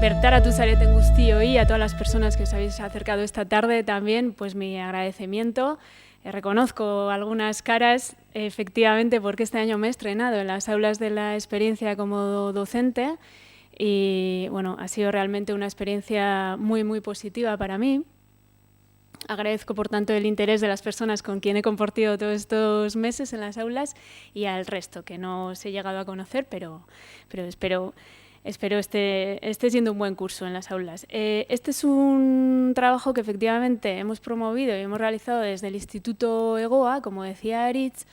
Bertara Zareten guztioi, a todas las personas que os habéis acercado esta tarde también, pues mi agradecimiento. Reconozco algunas caras, efectivamente, porque este año me he estrenado en las aulas de la experiencia como docente y bueno, ha sido realmente una experiencia muy, muy positiva para mí. Agradezco, por tanto, el interés de las personas con quien he compartido todos estos meses en las aulas y al resto, que no os he llegado a conocer, pero espero esté siendo un buen curso en las aulas. Este es un trabajo que efectivamente hemos promovido y hemos realizado desde el Instituto EGOA, como decía Aritz.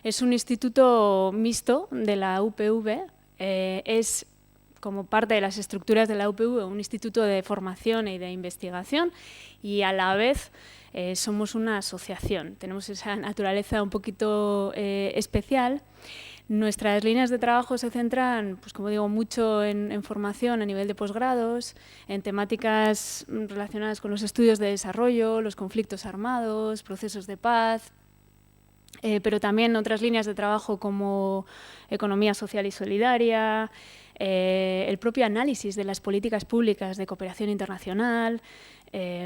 Es un instituto mixto de la UPV, es como parte de las estructuras de la UPV, un instituto de formación y de investigación, y a la vez somos una asociación. Tenemos esa naturaleza un poquito especial. Nuestras líneas de trabajo se centran, pues como digo, mucho en formación a nivel de posgrados, en temáticas relacionadas con los estudios de desarrollo, los conflictos armados, procesos de paz, pero también otras líneas de trabajo como economía social y solidaria, el propio análisis de las políticas públicas de cooperación internacional,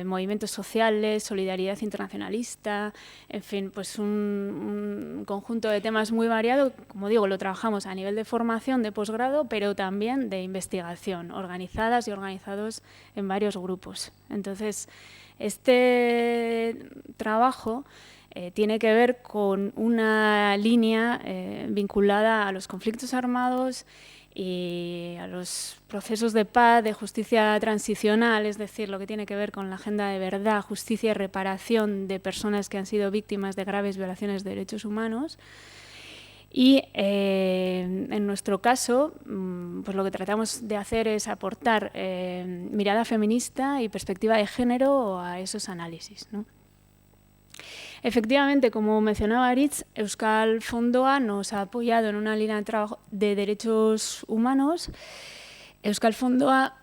movimientos sociales, solidaridad internacionalista, en fin, pues un conjunto de temas muy variado. Como digo, lo trabajamos a nivel de formación, de posgrado, pero también de investigación, organizadas y organizados en varios grupos. Entonces, este trabajo tiene que ver con una línea vinculada a los conflictos armados y a los procesos de paz, de justicia transicional, es decir, lo que tiene que ver con la agenda de verdad, justicia y reparación de personas que han sido víctimas de graves violaciones de derechos humanos. Y en nuestro caso, pues lo que tratamos de hacer es aportar mirada feminista y perspectiva de género a esos análisis, ¿no? Efectivamente, como mencionaba Aritz, Euskal Fondoa nos ha apoyado en una línea de trabajo de derechos humanos. Euskal Fondoa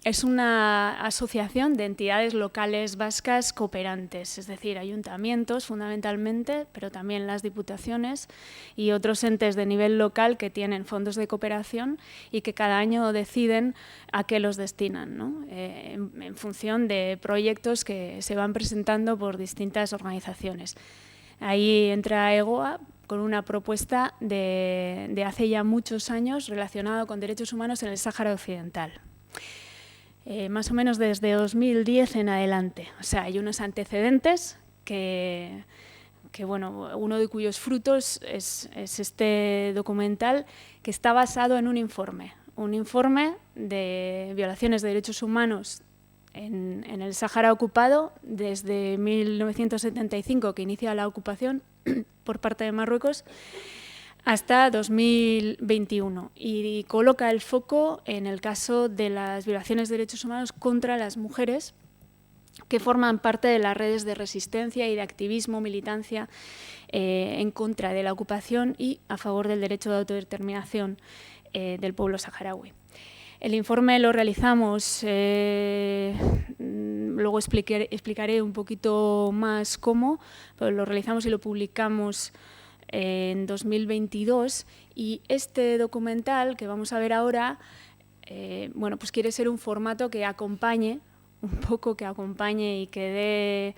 es una asociación de entidades locales vascas cooperantes, es decir, ayuntamientos fundamentalmente, pero también las diputaciones y otros entes de nivel local que tienen fondos de cooperación y que cada año deciden a qué los destinan, ¿no? En función de proyectos que se van presentando por distintas organizaciones. Ahí entra EGOA con una propuesta de hace ya muchos años relacionada con derechos humanos en el Sáhara Occidental. Más o menos desde 2010 en adelante. O sea, hay unos antecedentes que bueno, uno de cuyos frutos es este documental que está basado en un informe de violaciones de derechos humanos en el Sáhara ocupado desde 1975, que inicia la ocupación por parte de Marruecos, hasta 2021, y coloca el foco en el caso de las violaciones de derechos humanos contra las mujeres que forman parte de las redes de resistencia y de activismo, militancia en contra de la ocupación y a favor del derecho de autodeterminación del pueblo saharaui. El informe lo realizamos, luego explicaré un poquito más cómo, pero lo realizamos y lo publicamos en 2022, y este documental que vamos a ver ahora, bueno, pues quiere ser un formato que acompañe y que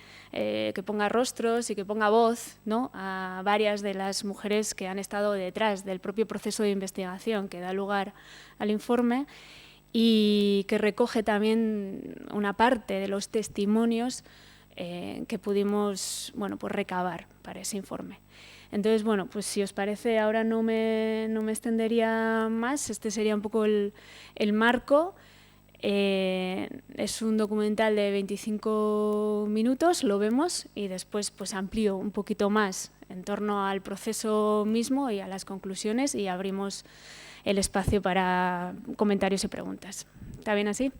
ponga rostros y que ponga voz, ¿no?, a varias de las mujeres que han estado detrás del propio proceso de investigación que da lugar al informe, y que recoge también una parte de los testimonios que pudimos, bueno, pues recabar para ese informe. Entonces, bueno, pues si os parece, ahora no me extendería más. Este sería un poco el marco. Es un documental de 25 minutos, lo vemos, y después pues amplío un poquito más en torno al proceso mismo y a las conclusiones, y abrimos el espacio para comentarios y preguntas. ¿Está bien así?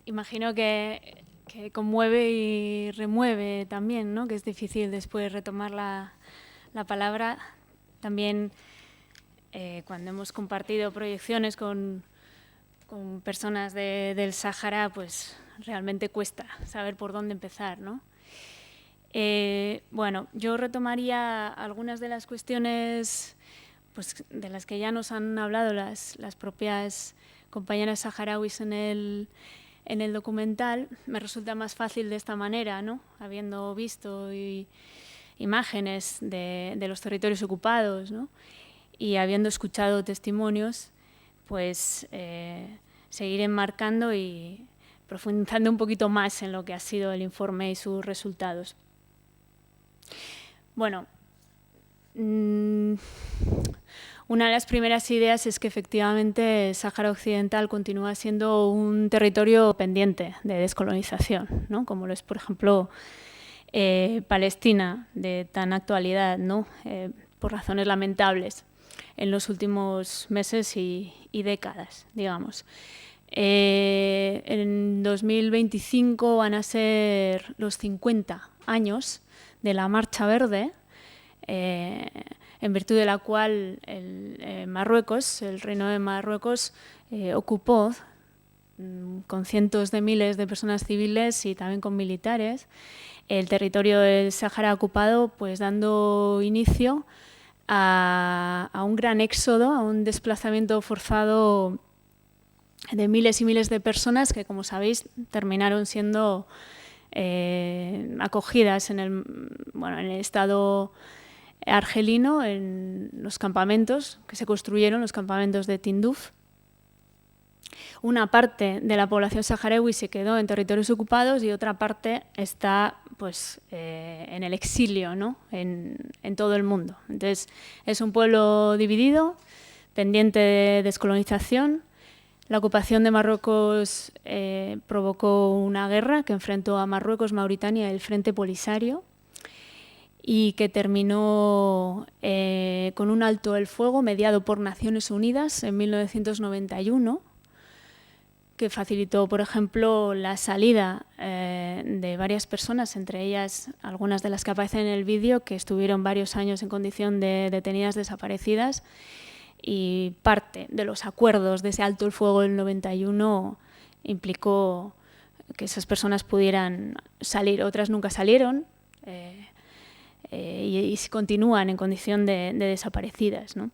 Imagino que que conmueve y remueve también, ¿no? Que es difícil después retomar la palabra. También cuando hemos compartido proyecciones con personas del Sáhara, pues realmente cuesta saber por dónde empezar, ¿no? Bueno, yo retomaría algunas de las cuestiones pues, de las que ya nos han hablado las propias compañeras saharauis en el documental. Me resulta más fácil de esta manera, ¿no? Habiendo visto imágenes de los territorios ocupados, ¿no? Y habiendo escuchado testimonios, pues seguir enmarcando y profundizando un poquito más en lo que ha sido el informe y sus resultados. Bueno, una de las primeras ideas es que efectivamente el Sáhara Occidental continúa siendo un territorio pendiente de descolonización, ¿no? Como lo es, por ejemplo, Palestina, de tan actualidad, ¿no? Por razones lamentables en los últimos meses y décadas, digamos. En 2025 van a ser los 50 años de la Marcha Verde, en virtud de la cual Marruecos, el Reino de Marruecos, ocupó con cientos de miles de personas civiles y también con militares el territorio del Sáhara ocupado, pues dando inicio a un gran éxodo, a un desplazamiento forzado de miles y miles de personas que, como sabéis, terminaron siendo acogidas en el Estado argelino, en los campamentos que se construyeron, los campamentos de Tinduf. Una parte de la población saharaui se quedó en territorios ocupados y otra parte está pues, en el exilio, ¿no? en todo el mundo. Entonces, es un pueblo dividido, pendiente de descolonización. La ocupación de Marruecos provocó una guerra que enfrentó a Marruecos, Mauritania y el Frente Polisario, y que terminó con un alto el fuego mediado por Naciones Unidas en 1991, que facilitó, por ejemplo, la salida de varias personas, entre ellas algunas de las que aparecen en el vídeo, que estuvieron varios años en condición de detenidas desaparecidas, y parte de los acuerdos de ese alto el fuego del 91 implicó que esas personas pudieran salir. Otras nunca salieron y continúan en condición de desaparecidas, ¿no?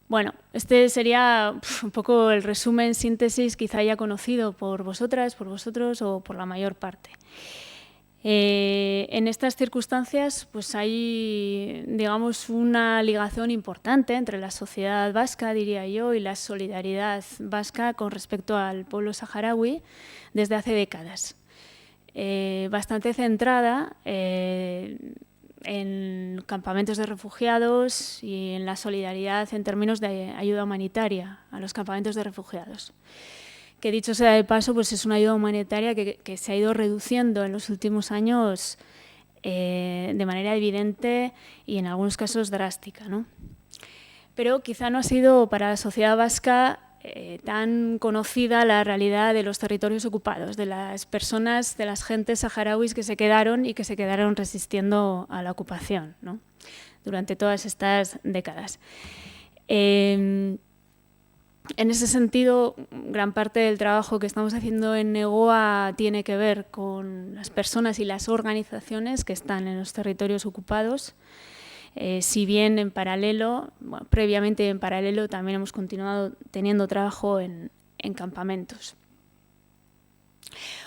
Bueno, este sería un poco el resumen, síntesis, quizá ya conocido por vosotras, por vosotros o por la mayor parte. En estas circunstancias pues hay, digamos, una ligación importante entre la sociedad vasca, diría yo, y la solidaridad vasca con respecto al pueblo saharaui desde hace décadas. Bastante centrada en campamentos de refugiados y en la solidaridad en términos de ayuda humanitaria a los campamentos de refugiados. Que dicho sea de paso, pues es una ayuda humanitaria que se ha ido reduciendo en los últimos años de manera evidente y en algunos casos drástica, ¿no? Pero quizá no ha sido para la sociedad vasca tan conocida la realidad de los territorios ocupados, de las personas, de las gentes saharauis que se quedaron y que se quedaron resistiendo a la ocupación, ¿no? Durante todas estas décadas. En ese sentido, gran parte del trabajo que estamos haciendo en Negoa tiene que ver con las personas y las organizaciones que están en los territorios ocupados. Si bien en paralelo, bueno, previamente en paralelo, también hemos continuado teniendo trabajo en campamentos.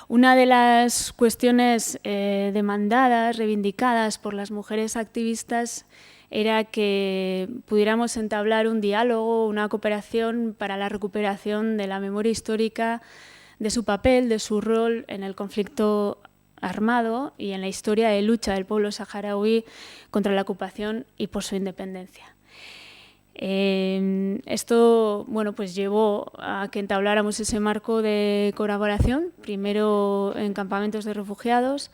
Una de las cuestiones demandadas, reivindicadas por las mujeres activistas era que pudiéramos entablar un diálogo, una cooperación para la recuperación de la memoria histórica, de su papel, de su rol en el conflicto armado y en la historia de lucha del pueblo saharaui contra la ocupación y por su independencia. Esto, bueno, pues llevó a que entabláramos ese marco de colaboración, primero en campamentos de refugiados,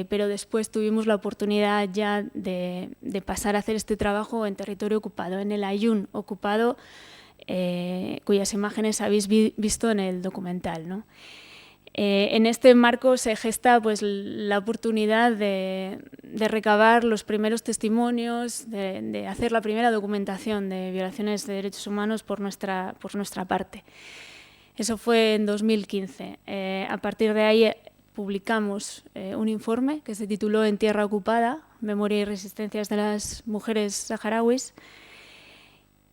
pero después tuvimos la oportunidad ya de pasar a hacer este trabajo en territorio ocupado, en el Ayun ocupado, cuyas imágenes habéis visto en el documental, ¿no? En este marco se gesta pues, la oportunidad de recabar los primeros testimonios, de hacer la primera documentación de violaciones de derechos humanos por nuestra parte. Eso fue en 2015. A partir de ahí publicamos un informe que se tituló En tierra ocupada, Memoria y resistencias de las mujeres saharauis,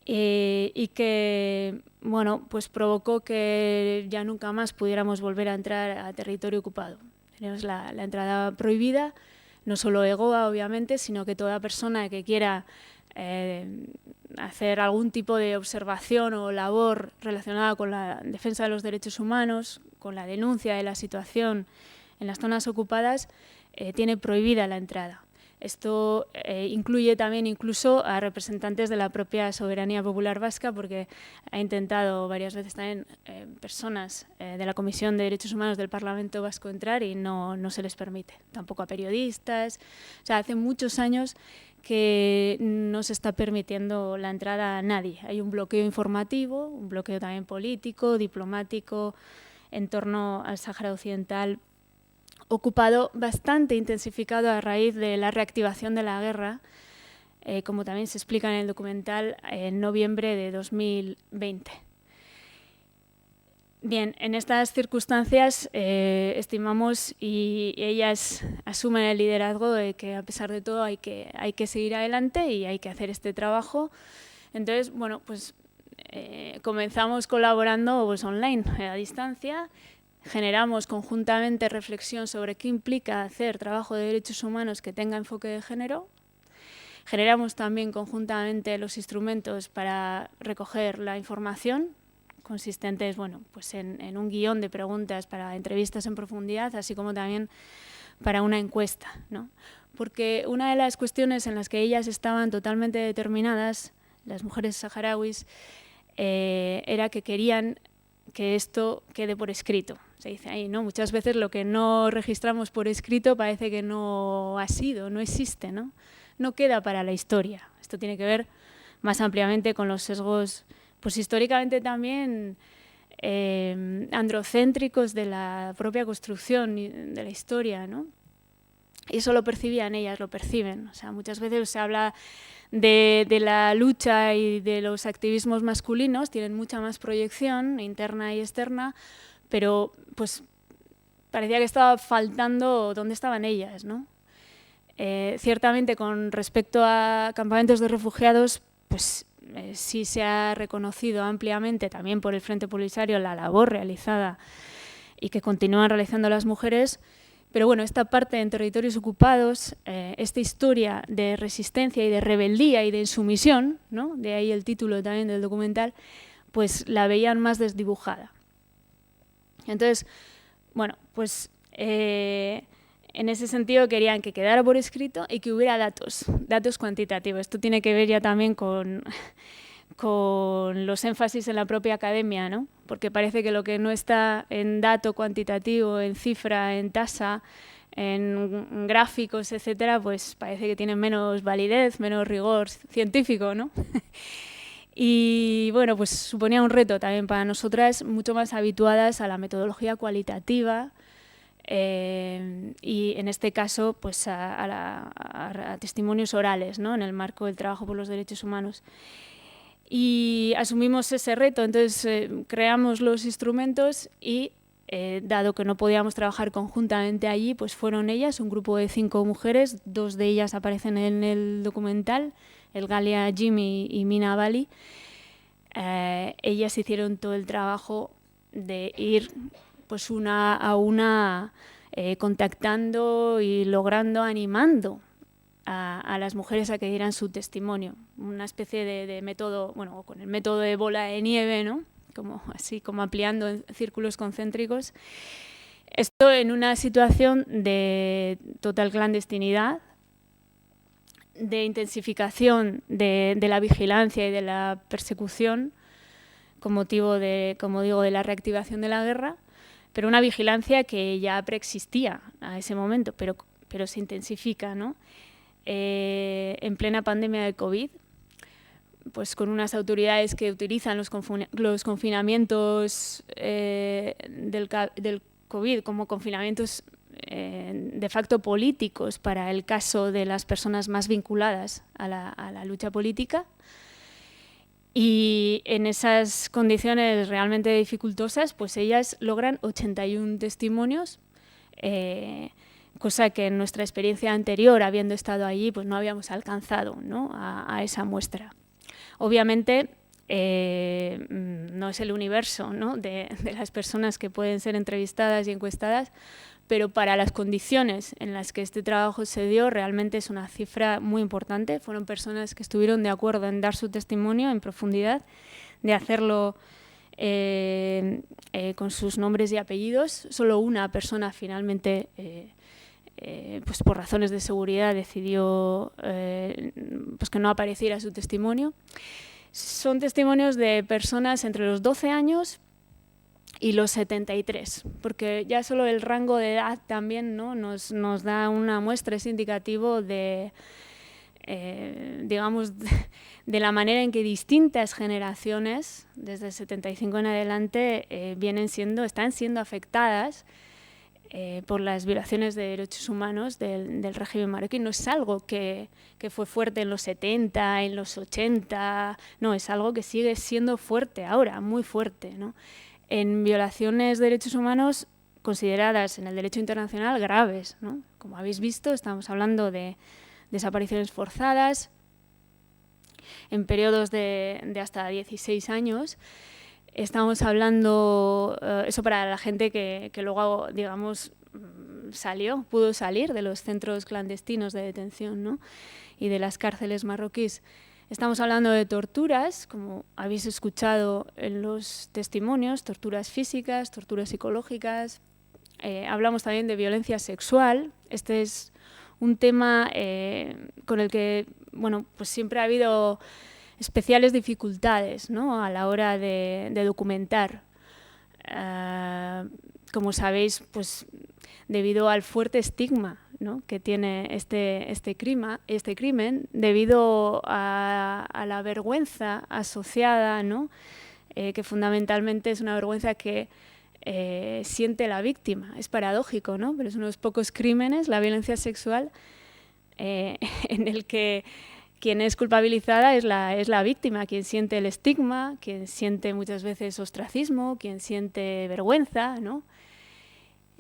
y que bueno, pues provocó que ya nunca más pudiéramos volver a entrar a territorio ocupado. Tenemos la entrada prohibida, no solo EGOA, obviamente, sino que toda persona que quiera hacer algún tipo de observación o labor relacionada con la defensa de los derechos humanos, con la denuncia de la situación en las zonas ocupadas, tiene prohibida la entrada. Esto incluye también incluso a representantes de la propia soberanía popular vasca, porque ha intentado varias veces también personas de la Comisión de Derechos Humanos del Parlamento Vasco entrar y no se les permite. Tampoco a periodistas. O sea, hace muchos años que no se está permitiendo la entrada a nadie. Hay un bloqueo informativo, un bloqueo también político, diplomático, en torno al Sáhara Occidental, ocupado, bastante intensificado a raíz de la reactivación de la guerra, como también se explica en el documental, en noviembre de 2020. Bien, en estas circunstancias estimamos, y ellas asumen el liderazgo, de que a pesar de todo hay que seguir adelante y hay que hacer este trabajo. Entonces, bueno, pues comenzamos colaborando pues, online, a distancia. Generamos conjuntamente reflexión sobre qué implica hacer trabajo de derechos humanos que tenga enfoque de género. Generamos también conjuntamente los instrumentos para recoger la información, consistentes bueno, pues en un guión de preguntas para entrevistas en profundidad, así como también para una encuesta, ¿no? Porque una de las cuestiones en las que ellas estaban totalmente determinadas, las mujeres saharauis, era que querían que esto quede por escrito. Se dice ahí, ¿no? Muchas veces lo que no registramos por escrito parece que no ha sido, no existe, ¿no? No queda para la historia. Esto tiene que ver más ampliamente con los sesgos, pues históricamente también androcéntricos de la propia construcción de la historia, ¿no? Y eso lo percibían ellas, lo perciben. O sea, muchas veces se habla de la lucha y de los activismos masculinos, tienen mucha más proyección interna y externa, pero pues parecía que estaba faltando dónde estaban ellas, ¿no? Ciertamente con respecto a campamentos de refugiados, pues sí se ha reconocido ampliamente también por el Frente Polisario la labor realizada y que continúan realizando las mujeres. Pero bueno, esta parte en territorios ocupados, esta historia de resistencia y de rebeldía y de insumisión, ¿no? De ahí el título también del documental, pues la veían más desdibujada. Entonces, bueno, pues en ese sentido querían que quedara por escrito y que hubiera datos cuantitativos. Esto tiene que ver ya también con los énfasis en la propia academia, ¿no? Porque parece que lo que no está en dato cuantitativo, en cifra, en tasa, en gráficos, etcétera, pues parece que tiene menos validez, menos rigor científico, ¿no? Y bueno, pues suponía un reto también para nosotras, mucho más habituadas a la metodología cualitativa y en este caso pues a testimonios orales, ¿no? En el marco del trabajo por los derechos humanos. Y asumimos ese reto, entonces creamos los instrumentos y dado que no podíamos trabajar conjuntamente allí, pues fueron ellas, un grupo de 5 mujeres, 2 de ellas aparecen en el documental, el Galia Jimmy y Mina Bali. Ellas hicieron todo el trabajo de ir pues una a una contactando y logrando, animando a las mujeres a que dieran su testimonio. Una especie de método, bueno, con el método de bola de nieve, ¿no? Así como ampliando en círculos concéntricos. Esto en una situación de total clandestinidad, de intensificación de la vigilancia y de la persecución con motivo de, como digo, de la reactivación de la guerra, pero una vigilancia que ya preexistía a ese momento, pero se intensifica, ¿no? En plena pandemia de COVID, pues con unas autoridades que utilizan los confinamientos del COVID como confinamientos de facto políticos para el caso de las personas más vinculadas a la lucha política. Y en esas condiciones realmente dificultosas, pues ellas logran 81 testimonios, cosa que en nuestra experiencia anterior, habiendo estado allí, pues no habíamos alcanzado, ¿no?, a esa muestra. Obviamente, no es el universo, ¿no?, de las personas que pueden ser entrevistadas y encuestadas, pero para las condiciones en las que este trabajo se dio, realmente es una cifra muy importante. Fueron personas que estuvieron de acuerdo en dar su testimonio en profundidad, de hacerlo con sus nombres y apellidos. Solo una persona finalmente, pues por razones de seguridad, decidió pues que no apareciera su testimonio. Son testimonios de personas entre los 12 años y los 73, porque ya solo el rango de edad también, ¿no?, nos da una muestra, es indicativo de, digamos, de la manera en que distintas generaciones, desde el 75 en adelante, están siendo afectadas por las violaciones de derechos humanos del régimen marroquí. No es algo que fue fuerte en los 70, en los 80, no, es algo que sigue siendo fuerte ahora, muy fuerte, ¿no?, en violaciones de derechos humanos consideradas en el derecho internacional graves, ¿no? Como habéis visto, estamos hablando de desapariciones forzadas en periodos de hasta 16 años. Estamos hablando, eso para la gente que luego, digamos, pudo salir de los centros clandestinos de detención, ¿no?, y de las cárceles marroquíes. Estamos hablando de torturas, como habéis escuchado en los testimonios, torturas físicas, torturas psicológicas. Hablamos también de violencia sexual. Este es un tema con el que, bueno, pues siempre ha habido especiales dificultades, ¿no?, a la hora de documentar. Como sabéis, pues debido al fuerte estigma, ¿no?, que tiene este crimen, debido a la vergüenza asociada, ¿no?, que fundamentalmente es una vergüenza que siente la víctima. Es paradójico, ¿no?, pero es uno de los pocos crímenes, la violencia sexual, en el que quien es culpabilizada es la víctima, quien siente el estigma, quien siente muchas veces ostracismo, quien siente vergüenza, ¿no?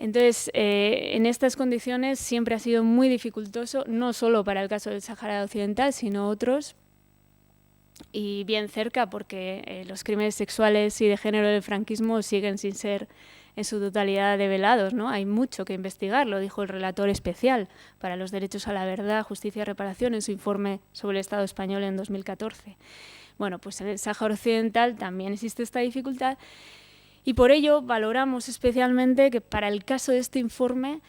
Entonces, en estas condiciones siempre ha sido muy dificultoso, no solo para el caso del Sáhara Occidental, sino otros, y bien cerca, porque los crímenes sexuales y de género del franquismo siguen sin ser en su totalidad develados, ¿no? Hay mucho que investigar, lo dijo el relator especial para los derechos a la verdad, justicia y reparación en su informe sobre el Estado español en 2014. Bueno, pues en el Sáhara Occidental también existe esta dificultad, y por ello valoramos especialmente que para el caso de este informe,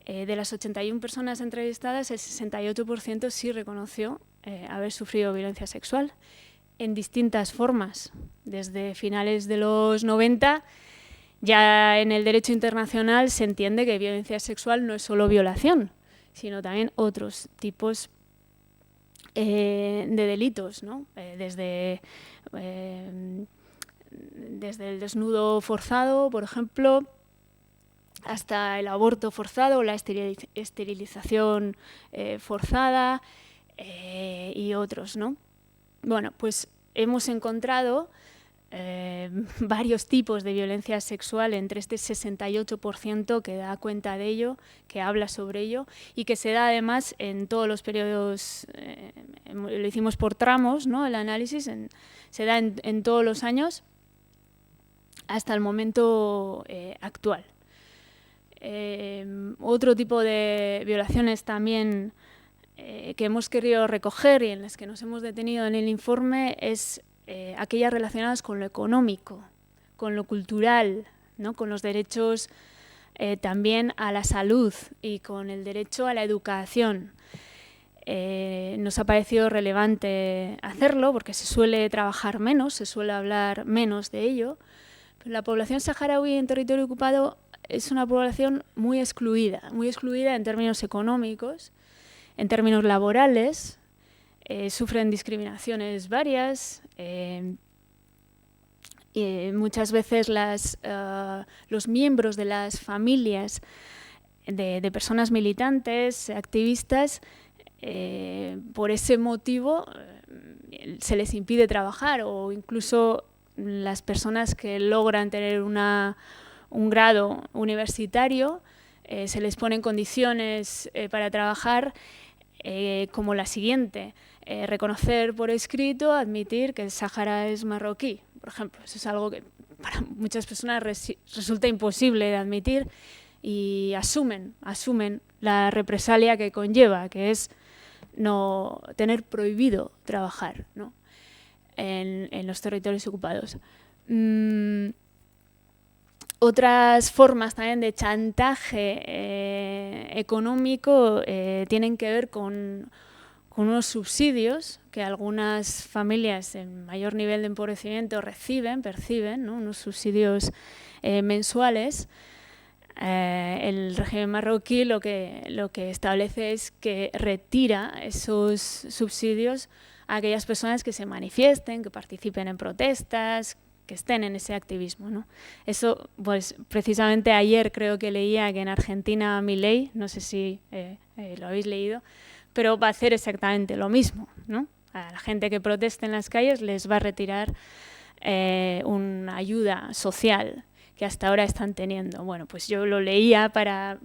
de las 81 personas entrevistadas, el 68% sí reconoció haber sufrido violencia sexual en distintas formas. Desde finales de los 90, ya en el derecho internacional se entiende que violencia sexual no es solo violación, sino también otros tipos de delitos, ¿no? Desde el desnudo forzado, por ejemplo, hasta el aborto forzado, la esterilización forzada y otros, ¿no? Bueno, pues hemos encontrado varios tipos de violencia sexual entre este 68% que da cuenta de ello, que habla sobre ello y que se da además en todos los periodos, lo hicimos por tramos, ¿no?, el análisis, se da en todos los años hasta el momento actual. Otro tipo de violaciones también que hemos querido recoger y en las que nos hemos detenido en el informe es aquellas relacionadas con lo económico, con lo cultural, ¿no?, con los derechos también a la salud y con el derecho a la educación. Nos ha parecido relevante hacerlo porque se suele trabajar menos, se suele hablar menos de ello. Pero la población saharaui en territorio ocupado es una población muy excluida en términos económicos, en términos laborales, sufren discriminaciones varias muchas veces los miembros de las familias de personas militantes, activistas, por ese motivo se les impide trabajar, o incluso las personas que logran tener un grado universitario se les ponen condiciones para trabajar como la siguiente: reconocer por escrito, admitir que el Sáhara es marroquí, por ejemplo. Eso es algo que para muchas personas resulta imposible de admitir, y asumen la represalia que conlleva, que es no tener prohibido trabajar, ¿no?, en los territorios ocupados. Otras formas también de chantaje económico tienen que ver con unos subsidios que algunas familias en mayor nivel de empobrecimiento perciben, ¿no?, unos subsidios mensuales. El régimen marroquí lo que establece es que retira esos subsidios a aquellas personas que se manifiesten, que participen en protestas, que estén en ese activismo, ¿no? Eso, pues precisamente ayer creo que leía que en Argentina Milei, no sé si lo habéis leído, pero va a hacer exactamente lo mismo, ¿no? A la gente que proteste en las calles les va a retirar una ayuda social que hasta ahora están teniendo. Bueno, pues yo lo leía para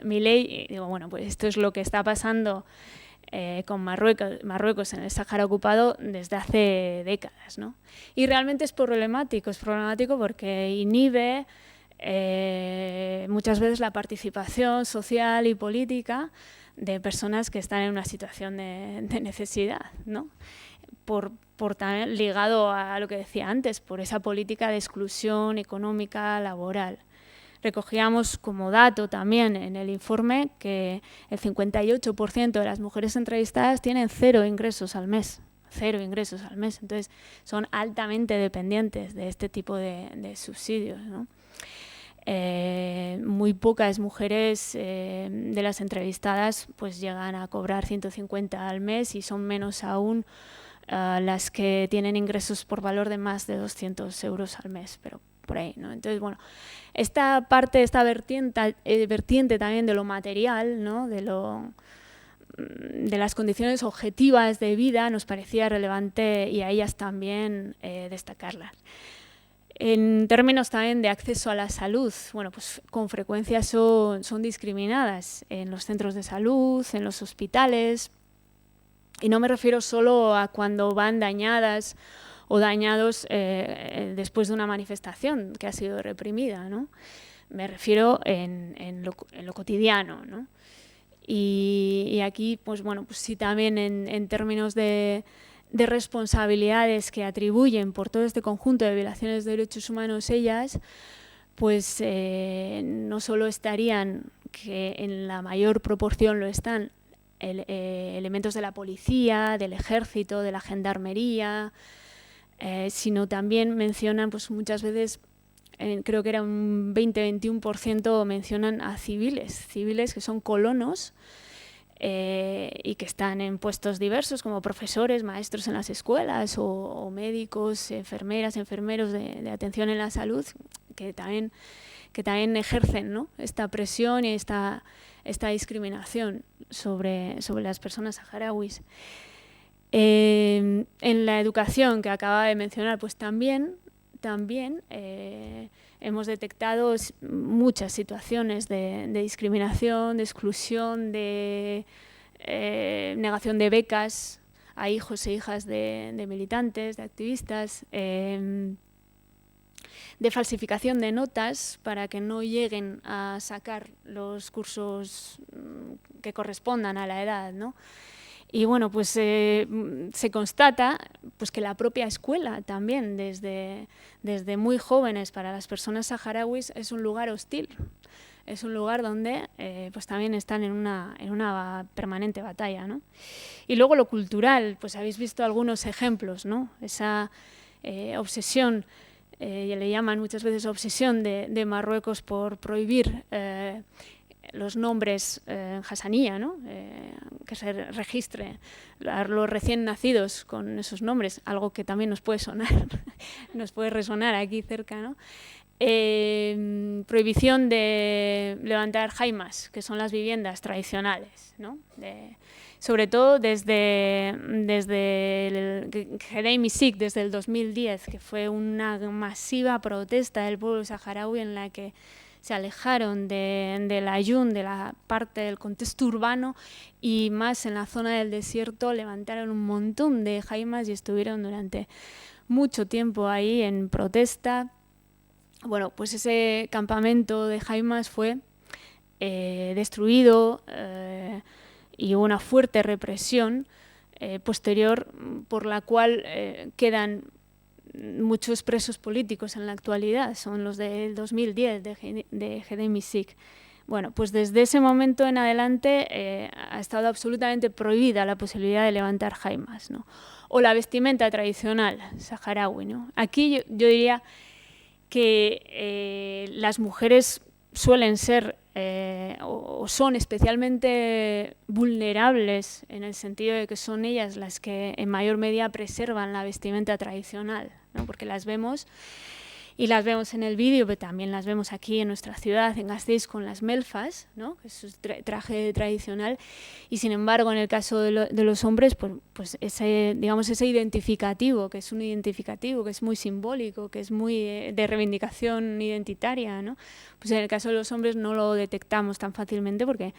Milei y digo, bueno, pues esto es lo que está pasando con Marruecos en el Sáhara ocupado desde hace décadas, ¿no? Y realmente es problemático porque inhibe muchas veces la participación social y política de personas que están en una situación de necesidad, ¿no? También ligado a lo que decía antes, por esa política de exclusión económica laboral. Recogíamos como dato también en el informe que el 58% de las mujeres entrevistadas tienen 0 ingresos al mes. 0 ingresos al mes. Entonces, son altamente dependientes de este tipo de subsidios, ¿no? Muy pocas mujeres de las entrevistadas pues llegan a cobrar 150 al mes, y son menos aún las que tienen ingresos por valor de más de 200 euros al mes, pero por ahí, ¿no? Entonces, bueno, esta vertiente también de lo material, ¿no?, de las condiciones objetivas de vida, nos parecía relevante, y a ellas también destacarlas. En términos también de acceso a la salud, bueno, pues con frecuencia son discriminadas en los centros de salud, en los hospitales, y no me refiero solo a cuando van dañadas o dañados después de una manifestación que ha sido reprimida, ¿no? Me refiero en lo cotidiano, ¿no? Y aquí, pues bueno, pues sí, también en términos de responsabilidades que atribuyen por todo este conjunto de violaciones de derechos humanos ellas, pues no solo estarían, que en la mayor proporción lo están, elementos de la policía, del ejército, de la gendarmería, sino también mencionan, pues muchas veces, creo que era un 20-21%, mencionan a civiles que son colonos y que están en puestos diversos, como profesores, maestros en las escuelas, o médicos, enfermeras, enfermeros de atención en la salud, que también ejercen, ¿no?, esta presión y esta discriminación sobre las personas saharauis. En la educación, que acababa de mencionar, pues también hemos detectado muchas situaciones de discriminación, de exclusión, de negación de becas a hijos e hijas de militantes, de activistas, de falsificación de notas para que no lleguen a sacar los cursos que correspondan a la edad, ¿no? Y bueno, pues se constata pues que la propia escuela también, desde muy jóvenes, para las personas saharauis es un lugar hostil, es un lugar donde pues también están en una permanente batalla, ¿no? Y luego lo cultural, pues habéis visto algunos ejemplos, ¿no? Esa obsesión, le llaman muchas veces obsesión de Marruecos por prohibir los nombres en hasanía, ¿no?, se registre los recién nacidos con esos nombres, algo que también nos puede sonar, nos puede resonar aquí cerca, ¿no? Prohibición de levantar jaimas, que son las viviendas tradicionales, ¿no? Sobre todo desde el Gdeim Izik, desde el 2010, que fue una masiva protesta del pueblo saharaui en la que se alejaron de la Ayun, de la parte del contexto urbano, y más en la zona del desierto levantaron un montón de jaimas y estuvieron durante mucho tiempo ahí en protesta. Bueno, pues ese campamento de jaimas fue destruido y hubo una fuerte represión posterior por la cual quedan muchos presos políticos en la actualidad, son los del 2010 de Gdeim Izik. Bueno, pues desde ese momento en adelante ha estado absolutamente prohibida la posibilidad de levantar jaimas, ¿no? O la vestimenta tradicional saharaui, ¿no? Aquí yo diría que las mujeres suelen ser o son especialmente vulnerables en el sentido de que son ellas las que en mayor medida preservan la vestimenta tradicional, ¿no? Porque las vemos y las vemos en el vídeo, pero también las vemos aquí en nuestra ciudad, en Gasteiz, con las melfas, ¿no? Que es su traje tradicional, y sin embargo en el caso de los hombres, pues ese, digamos, ese identificativo, que es un identificativo, que es muy simbólico, que es muy de reivindicación identitaria, ¿no? Pues en el caso de los hombres no lo detectamos tan fácilmente porque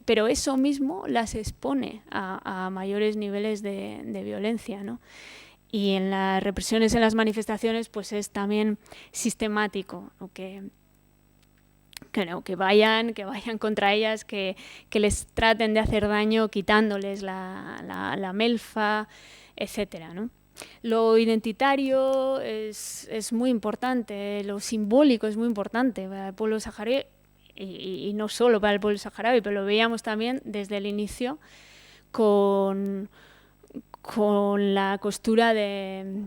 pero eso mismo las expone a mayores niveles de violencia, ¿no? Y en las represiones, en las manifestaciones, pues es también sistemático, ¿no? que vayan contra ellas, que les traten de hacer daño quitándoles la melfa, etcétera, ¿no? Lo identitario es muy importante, lo simbólico es muy importante para el pueblo saharaui y no solo para el pueblo saharaui, pero lo veíamos también desde el inicio con la costura de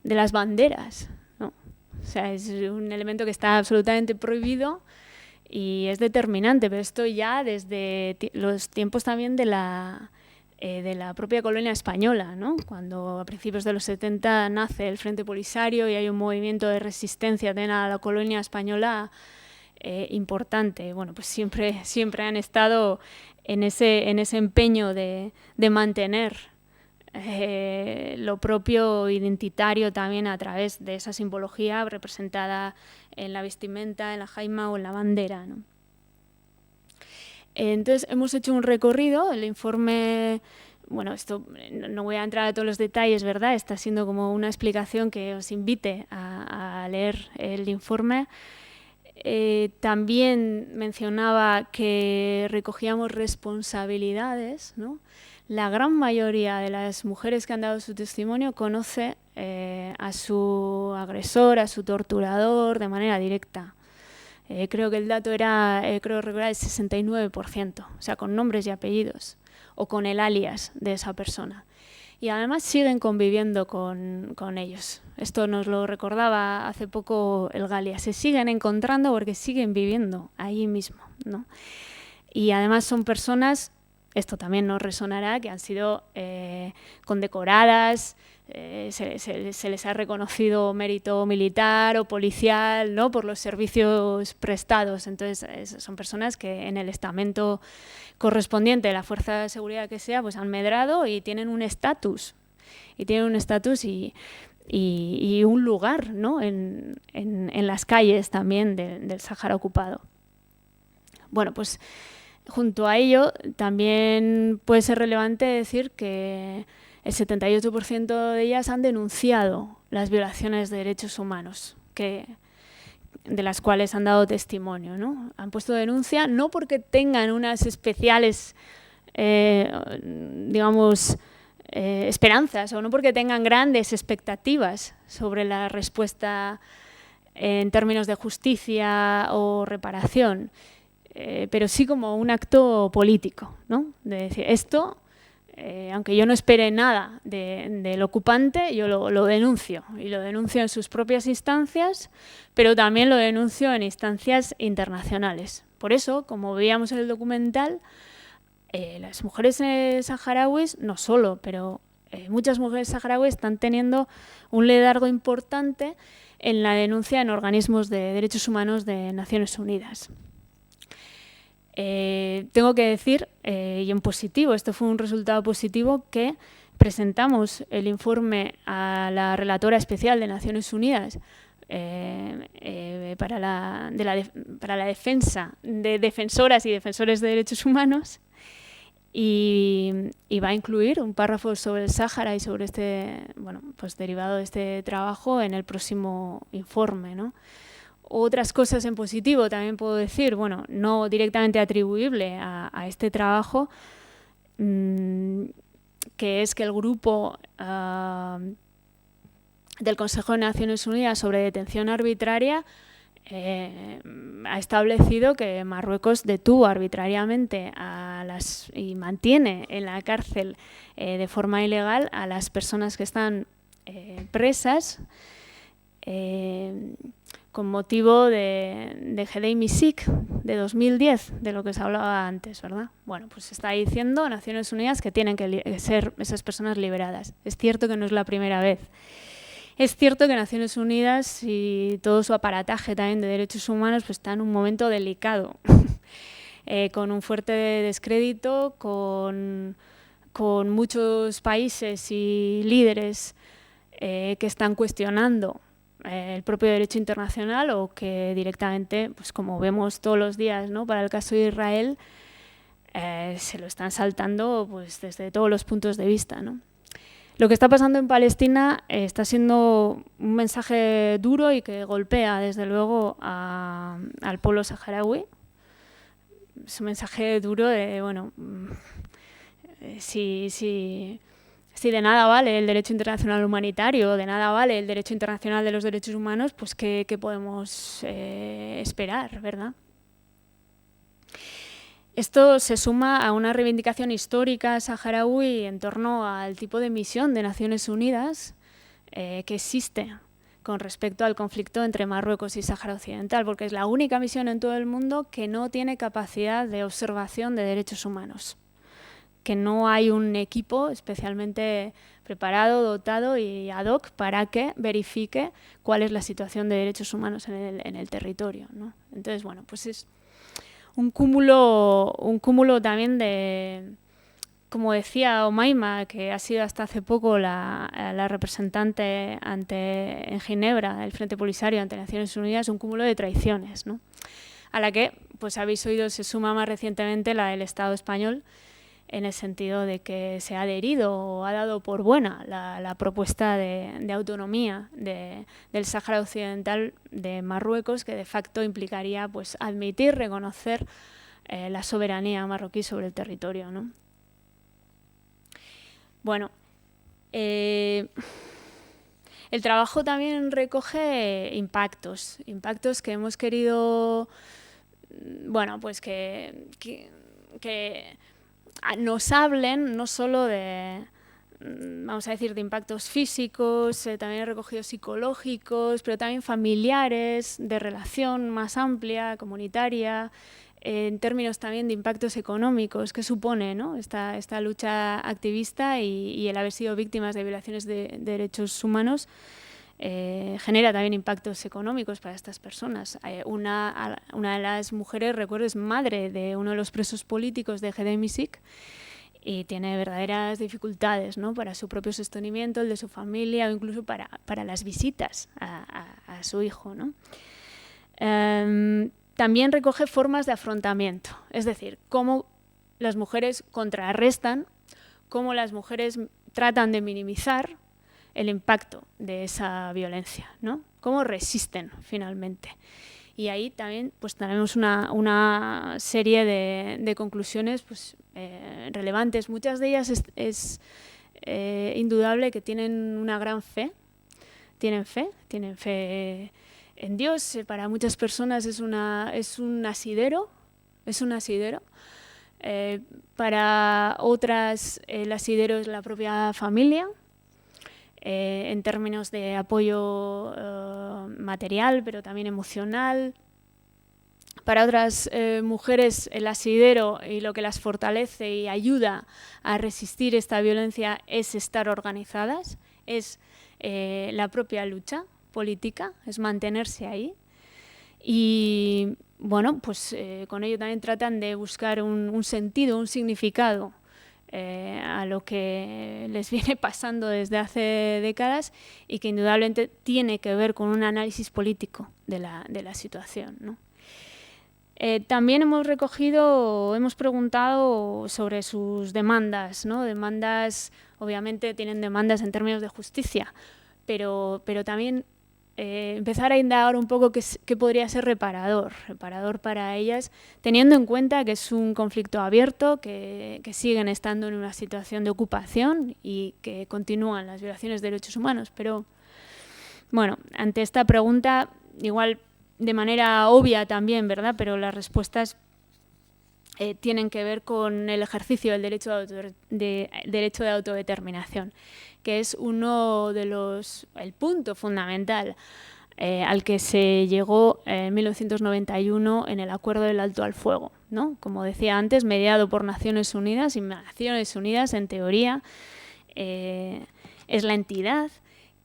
las banderas, ¿no? O sea, es un elemento que está absolutamente prohibido y es determinante, pero esto ya desde los tiempos también de la propia colonia española, ¿no? Cuando a principios de los 70 nace el Frente Polisario y hay un movimiento de resistencia a la colonia española importante. Bueno, pues siempre han estado en ese empeño de mantener lo propio identitario también a través de esa simbología representada en la vestimenta, en la jaima o en la bandera, ¿no? Entonces hemos hecho un recorrido, el informe, bueno, esto no voy a entrar a todos los detalles, ¿verdad? Está siendo como una explicación que os invite a leer el informe. También mencionaba que recogíamos responsabilidades, ¿no? La gran mayoría de las mujeres que han dado su testimonio conoce a su agresor, a su torturador de manera directa. Creo que el dato era, creo recordar, el 69%, o sea, con nombres y apellidos, o con el alias de esa persona. Y además siguen conviviendo con ellos. Esto nos lo recordaba hace poco el Galia. Se siguen encontrando porque siguen viviendo allí mismo, ¿no? Y además son personas, esto también nos resonará, que han sido condecoradas, se les ha reconocido mérito militar o policial, ¿no? Por los servicios prestados. Entonces son personas que en el estamento correspondiente de la fuerza de seguridad que sea, pues han medrado y tienen un estatus. Y un lugar, ¿no? en las calles también del Sáhara ocupado. Bueno, pues junto a ello también puede ser relevante decir que el 78% de ellas han denunciado las violaciones de derechos humanos de las cuales han dado testimonio, ¿no? Han puesto denuncia no porque tengan unas especiales, esperanzas, o no porque tengan grandes expectativas sobre la respuesta en términos de justicia o reparación, pero sí como un acto político, ¿no? De decir, esto, aunque yo no espere nada del ocupante, yo lo denuncio, y lo denuncio en sus propias instancias, pero también lo denuncio en instancias internacionales. Por eso, como veíamos en el documental, las mujeres saharauis, no solo, pero muchas mujeres saharauis están teniendo un liderazgo importante en la denuncia en organismos de derechos humanos de Naciones Unidas. Tengo que decir, y en positivo, esto fue un resultado positivo, que presentamos el informe a la relatora especial de Naciones Unidas para la defensa de defensoras y defensores de derechos humanos, y va a incluir un párrafo sobre el Sáhara y sobre pues derivado de este trabajo en el próximo informe, ¿no? Otras cosas en positivo también puedo decir, bueno, no directamente atribuible a este trabajo, que es que el grupo del Consejo de Naciones Unidas sobre detención arbitraria ha establecido que Marruecos detuvo arbitrariamente y mantiene en la cárcel de forma ilegal a las personas que están presas con motivo de Hedei Misik de 2010, de lo que se hablaba antes, ¿verdad? Bueno, pues se está diciendo a Naciones Unidas que tienen que ser esas personas liberadas. Es cierto que no es la primera vez. Es cierto que Naciones Unidas y todo su aparataje también de derechos humanos pues está en un momento delicado, con un fuerte descrédito, con muchos países y líderes que están cuestionando el propio derecho internacional o que directamente, pues como vemos todos los días, ¿no? Para el caso de Israel, se lo están saltando pues desde todos los puntos de vista, ¿no? Lo que está pasando en Palestina está siendo un mensaje duro y que golpea, desde luego, al pueblo saharaui. Es un mensaje duro de, bueno, si de nada vale el derecho internacional humanitario, de nada vale el derecho internacional de los derechos humanos, pues ¿qué podemos esperar, verdad? Esto se suma a una reivindicación histórica saharaui en torno al tipo de misión de Naciones Unidas que existe con respecto al conflicto entre Marruecos y Sáhara Occidental, porque es la única misión en todo el mundo que no tiene capacidad de observación de derechos humanos, que no hay un equipo especialmente preparado, dotado y ad hoc para que verifique cuál es la situación de derechos humanos en el territorio, ¿no? Entonces, bueno, pues es un cúmulo también de, como decía Omaima, que ha sido hasta hace poco la representante en Ginebra del Frente Polisario ante Naciones Unidas, un cúmulo de traiciones, ¿no? A la que, pues habéis oído, se suma más recientemente la del Estado español, en el sentido de que se ha adherido o ha dado por buena la propuesta de autonomía del Sáhara Occidental de Marruecos, que de facto implicaría pues admitir, reconocer la soberanía marroquí sobre el territorio, ¿no? Bueno, el trabajo también recoge impactos que hemos querido, bueno, pues que nos hablen no solo de, vamos a decir, de impactos físicos, también he recogido psicológicos, pero también familiares, de relación más amplia, comunitaria, en términos también de impactos económicos que supone, ¿no? esta lucha activista y el haber sido víctimas de violaciones de derechos humanos. Genera también impactos económicos para estas personas. Una de las mujeres, recuerdo, es madre de uno de los presos políticos de Hedei Misik y tiene verdaderas dificultades, ¿no? Para su propio sostenimiento, el de su familia o incluso para las visitas a su hijo, ¿no? También recoge formas de afrontamiento, es decir, cómo las mujeres contrarrestan, cómo las mujeres tratan de minimizar el impacto de esa violencia, ¿no? Cómo resisten finalmente. Y ahí también pues tenemos una serie de conclusiones pues, relevantes. Muchas de ellas es indudable que tienen una gran fe. Tienen fe en Dios. Para muchas personas es un asidero. Para otras el asidero es la propia familia. En términos de apoyo material, pero también emocional, Para otras mujeres el asidero y lo que las fortalece y ayuda a resistir esta violencia es estar organizadas, es la propia lucha política, es mantenerse ahí. Y bueno, pues con ello también tratan de buscar un sentido, un significado a lo que les viene pasando desde hace décadas y que indudablemente tiene que ver con un análisis político de la situación, ¿no? También hemos preguntado sobre sus demandas, ¿no? Demandas, obviamente tienen demandas en términos de justicia, pero también empezar a indagar un poco qué podría ser reparador para ellas, teniendo en cuenta que es un conflicto abierto, que siguen estando en una situación de ocupación y que continúan las violaciones de derechos humanos. Pero, bueno, ante esta pregunta, igual de manera obvia también, ¿verdad? Pero las respuestas tienen que ver con el ejercicio del derecho de autodeterminación, que es el punto fundamental al que se llegó en 1991 en el Acuerdo del Alto al Fuego, ¿no? Como decía antes, mediado por Naciones Unidas, y Naciones Unidas, en teoría, es la entidad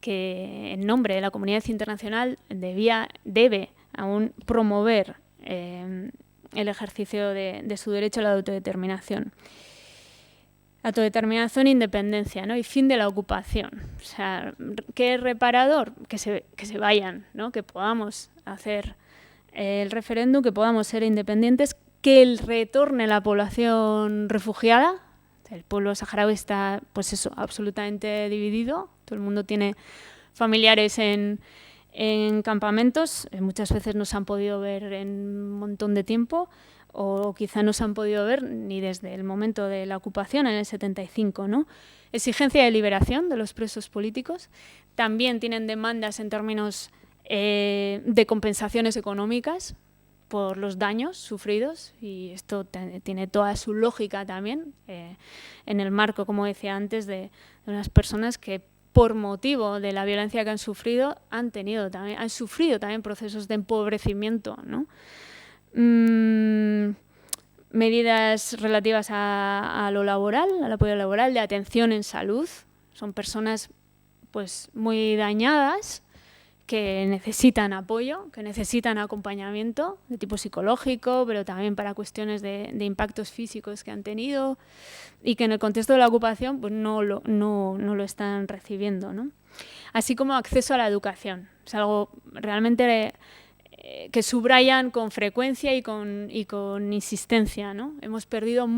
que, en nombre de la comunidad internacional, debe aún promover el ejercicio de su derecho a la autodeterminación. Autodeterminación e independencia, ¿no? Y fin de la ocupación. O sea, ¿qué es reparador? Que se vayan, ¿no? Que podamos hacer el referéndum, que podamos ser independientes, que retorne la población refugiada. El pueblo saharaui está, pues eso, absolutamente dividido. Todo el mundo tiene familiares en campamentos. Muchas veces no se han podido ver en un montón de tiempo, o quizá no se han podido ver ni desde el momento de la ocupación en el 75, ¿no? Exigencia de liberación de los presos políticos. También tienen demandas en términos de compensaciones económicas por los daños sufridos, y esto tiene toda su lógica también en el marco, como decía antes, de unas personas que por motivo de la violencia que han sufrido han sufrido también procesos de empobrecimiento, ¿no? Medidas relativas a lo laboral, al apoyo laboral, de atención en salud. Son personas pues muy dañadas, que necesitan apoyo, que necesitan acompañamiento de tipo psicológico, pero también para cuestiones de impactos físicos que han tenido, y que en el contexto de la ocupación pues no lo están recibiendo, ¿no? Así como acceso a la educación. Es algo realmente que subrayan con frecuencia y con insistencia, ¿no? Hemos perdido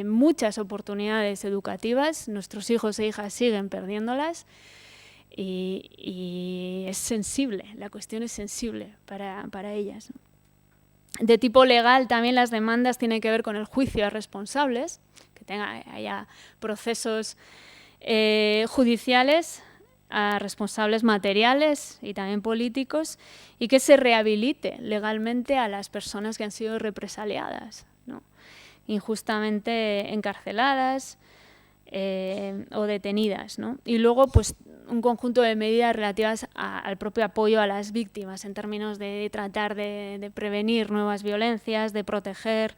muchas oportunidades educativas, nuestros hijos e hijas siguen perdiéndolas, y es sensible, la cuestión es sensible para ellas, ¿no? De tipo legal, también las demandas tienen que ver con el juicio a responsables, que haya procesos judiciales a responsables materiales y también políticos, y que se rehabilite legalmente a las personas que han sido represaliadas, ¿no? Injustamente encarceladas o detenidas, ¿no? Y luego, pues, un conjunto de medidas relativas al propio apoyo a las víctimas, en términos de tratar de prevenir nuevas violencias, de proteger.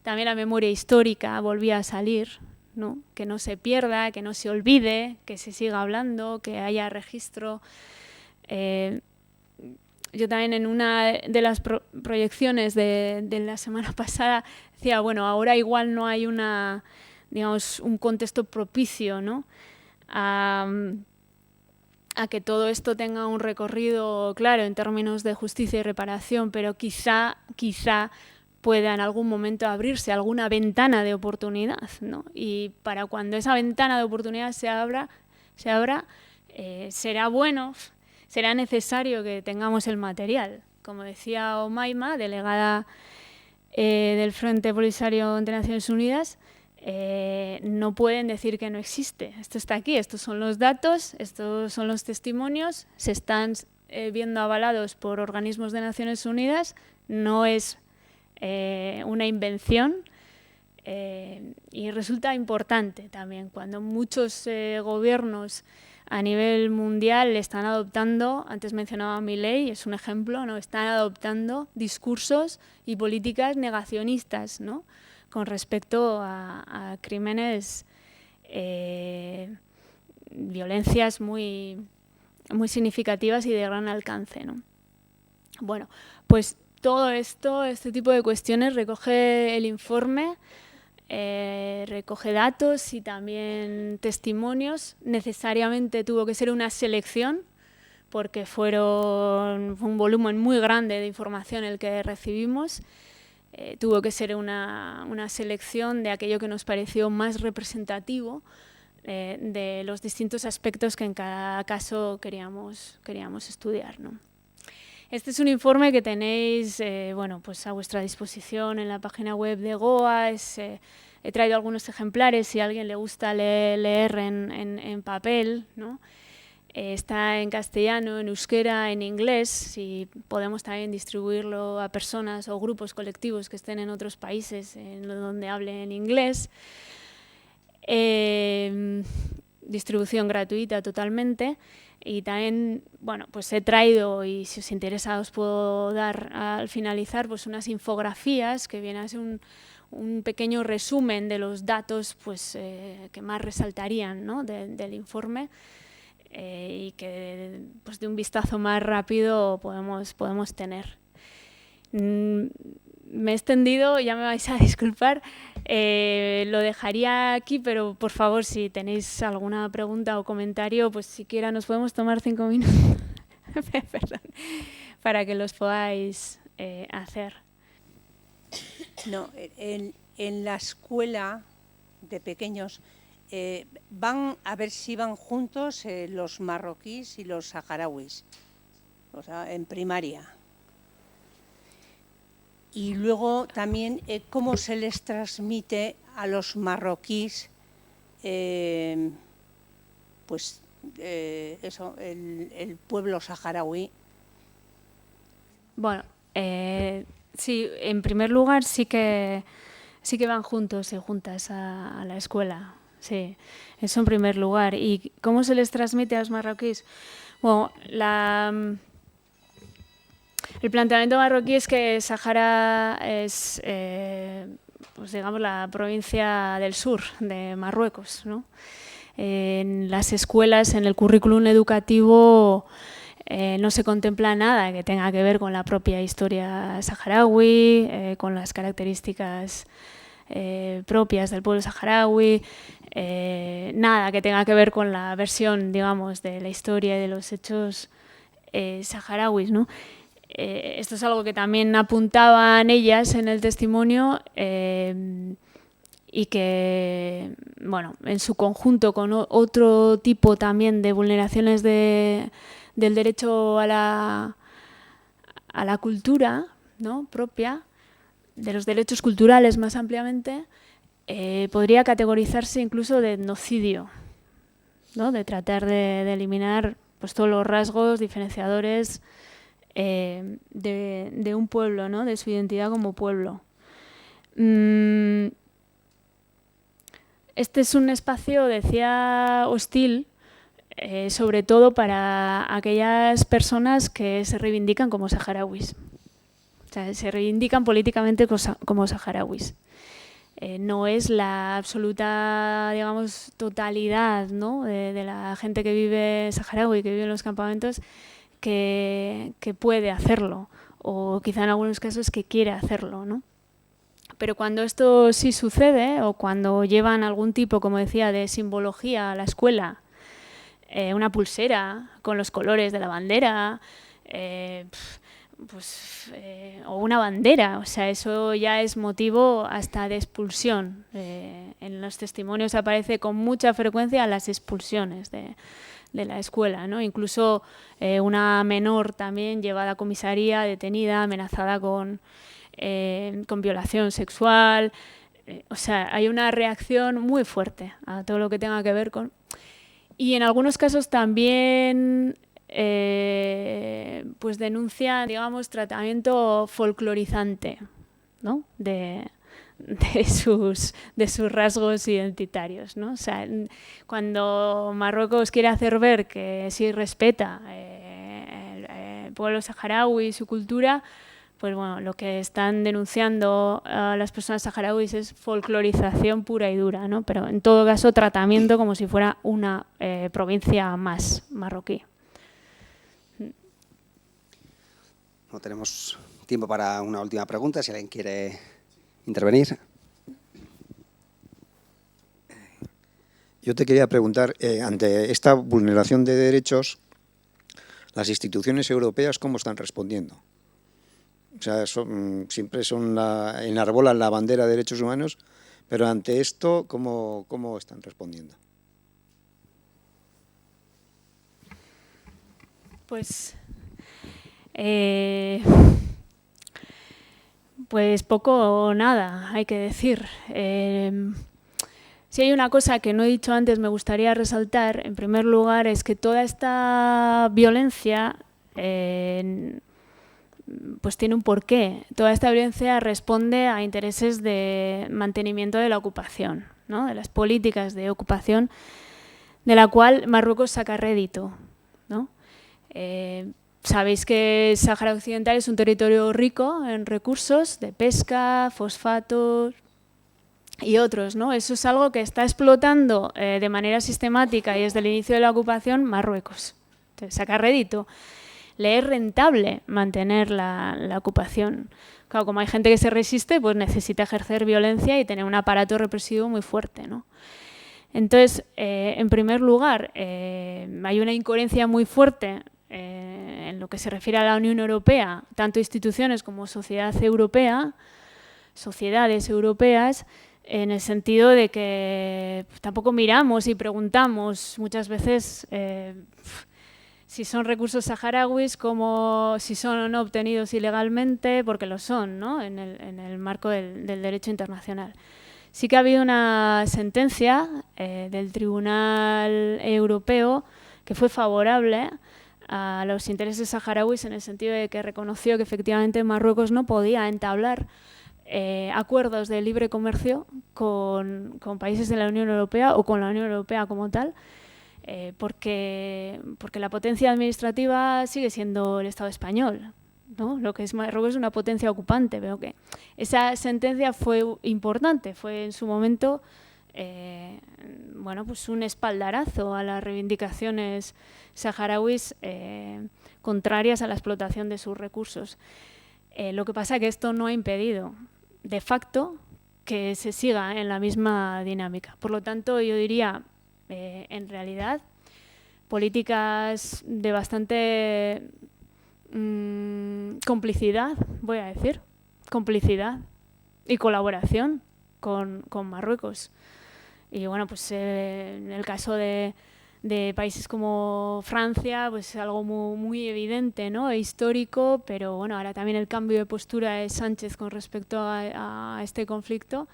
También la memoria histórica volvía a salir, ¿no? Que no se pierda, que no se olvide, que se siga hablando, que haya registro. Yo también, en una de las proyecciones de la semana pasada, decía, bueno, ahora igual no hay un contexto propicio, ¿no? A que todo esto tenga un recorrido claro en términos de justicia y reparación, pero quizá pueda en algún momento abrirse alguna ventana de oportunidad, ¿no? Y para cuando esa ventana de oportunidad se abra, será bueno, será necesario que tengamos el material. Como decía Omaima, delegada del Frente Polisario de Naciones Unidas, no pueden decir que no existe. Esto está aquí, estos son los datos, estos son los testimonios, se están viendo avalados por organismos de Naciones Unidas, no es una invención, y resulta importante también cuando muchos gobiernos a nivel mundial están adoptando, antes mencionaba Milei, es un ejemplo, ¿no? Están adoptando discursos y políticas negacionistas, ¿no? Con respecto a crímenes, violencias muy significativas y de gran alcance, ¿no? Bueno, pues todo esto, este tipo de cuestiones recoge el informe, recoge datos y también testimonios. Necesariamente tuvo que ser una selección porque fue un volumen muy grande de información el que recibimos. Tuvo que ser una selección de aquello que nos pareció más representativo de los distintos aspectos que en cada caso queríamos estudiar, ¿no? Este es un informe que tenéis bueno, pues a vuestra disposición en la página web de Goa. He traído algunos ejemplares si a alguien le gusta leer en papel, ¿no? Está en castellano, en euskera, en inglés. Si podemos también distribuirlo a personas o grupos colectivos que estén en otros países donde hablen inglés. Distribución gratuita totalmente. Y también, bueno, pues he traído, y si os interesa os puedo dar al finalizar, pues unas infografías que vienen a ser un pequeño resumen de los datos pues, que más resaltarían, ¿no? del informe, y que pues, de un vistazo más rápido podemos tener. Me he extendido, ya me vais a disculpar, lo dejaría aquí, pero por favor, si tenéis alguna pregunta o comentario, pues siquiera nos podemos tomar 5 minutos perdón, para que los podáis hacer. No, en la escuela de pequeños van a ver si van juntos los marroquíes y los saharauis, o sea, en primaria. Y luego también cómo se les transmite a los marroquíes, pues eso, el pueblo saharaui. Bueno, sí, en primer lugar sí que van juntos y juntas a la escuela. Sí, eso en primer lugar. ¿Y cómo se les transmite a los marroquíes? Bueno, el planteamiento marroquí es que Sáhara es, pues digamos, la provincia del sur de Marruecos, ¿no? En las escuelas, en el currículum educativo, no se contempla nada que tenga que ver con la propia historia saharaui, con las características propias del pueblo saharaui, nada que tenga que ver con la versión, digamos, de la historia y de los hechos saharauis, ¿no? Esto es algo que también apuntaban ellas en el testimonio y que, bueno, en su conjunto con otro tipo también de vulneraciones del derecho a la cultura, ¿no? propia, de los derechos culturales más ampliamente, podría categorizarse incluso de etnocidio, ¿no? De tratar de eliminar pues, todos los rasgos diferenciadores de un pueblo, ¿no? De su identidad como pueblo. Este es un espacio, decía, hostil, sobre todo para aquellas personas que se reivindican como saharauis. O sea, se reivindican políticamente como saharauis. No es la absoluta, digamos, totalidad, ¿no? de la gente que vive saharaui, que vive en los campamentos, que puede hacerlo, o quizá en algunos casos que quiere hacerlo, ¿no? Pero cuando esto sí sucede, o cuando llevan algún tipo, como decía, de simbología a la escuela, una pulsera con los colores de la bandera, o una bandera, o sea, eso ya es motivo hasta de expulsión. En los testimonios aparece con mucha frecuencia las expulsiones de la escuela, ¿no? Incluso una menor también llevada a comisaría, detenida, amenazada con violación sexual. O sea, hay una reacción muy fuerte a todo lo que tenga que ver con... Y en algunos casos también denuncia, digamos, tratamiento folclorizante, ¿no? de de sus rasgos identitarios, ¿no? O sea, cuando Marruecos quiere hacer ver que sí respeta el pueblo saharaui y su cultura, pues bueno, lo que están denunciando a las personas saharauis es folclorización pura y dura, ¿no? Pero en todo caso tratamiento como si fuera una provincia más marroquí. No tenemos tiempo para una última pregunta, si alguien quiere intervenir. Yo te quería preguntar, ante esta vulneración de derechos, las instituciones europeas, ¿cómo están respondiendo? O sea, siempre enarbolan la bandera de derechos humanos, pero ante esto, ¿cómo están respondiendo? Pues poco o nada, hay que decir. Si hay una cosa que no he dicho antes, me gustaría resaltar, en primer lugar, es que toda esta violencia pues tiene un porqué. Toda esta violencia responde a intereses de mantenimiento de la ocupación, ¿no? De las políticas de ocupación, de la cual Marruecos saca rédito, ¿no? Sabéis que el Sáhara Occidental es un territorio rico en recursos de pesca, fosfatos y otros, ¿no? Eso es algo que está explotando de manera sistemática y desde el inicio de la ocupación Marruecos. Entonces, saca rédito. Le es rentable mantener la ocupación. Claro, como hay gente que se resiste, pues necesita ejercer violencia y tener un aparato represivo muy fuerte, ¿no? Entonces, en primer lugar, hay una incoherencia muy fuerte en lo que se refiere a la Unión Europea, tanto instituciones como sociedades europeas, en el sentido de que tampoco miramos y preguntamos muchas veces si son recursos saharauis, como si son o no obtenidos ilegalmente, porque lo son, ¿no? en el marco del derecho internacional. Sí que ha habido una sentencia del Tribunal Europeo que fue favorable a los intereses saharauis en el sentido de que reconoció que efectivamente Marruecos no podía entablar acuerdos de libre comercio con países de la Unión Europea o con la Unión Europea como tal, porque la potencia administrativa sigue siendo el Estado español, ¿no? Lo que es Marruecos es una potencia ocupante, pero que esa sentencia fue importante, fue en su momento bueno, pues un espaldarazo a las reivindicaciones saharauis contrarias a la explotación de sus recursos. Lo que pasa es que esto no ha impedido, de facto, que se siga en la misma dinámica. Por lo tanto, yo diría, en realidad, políticas de bastante complicidad, voy a decir, complicidad y colaboración con Marruecos. Y bueno, pues en el caso de países como Francia, pues es algo muy evidente, ¿no? E histórico, pero bueno, ahora también el cambio de postura de Sánchez con respecto a este conflicto,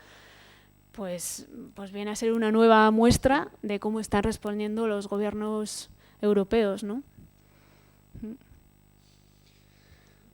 pues viene a ser una nueva muestra de cómo están respondiendo los gobiernos europeos, ¿no?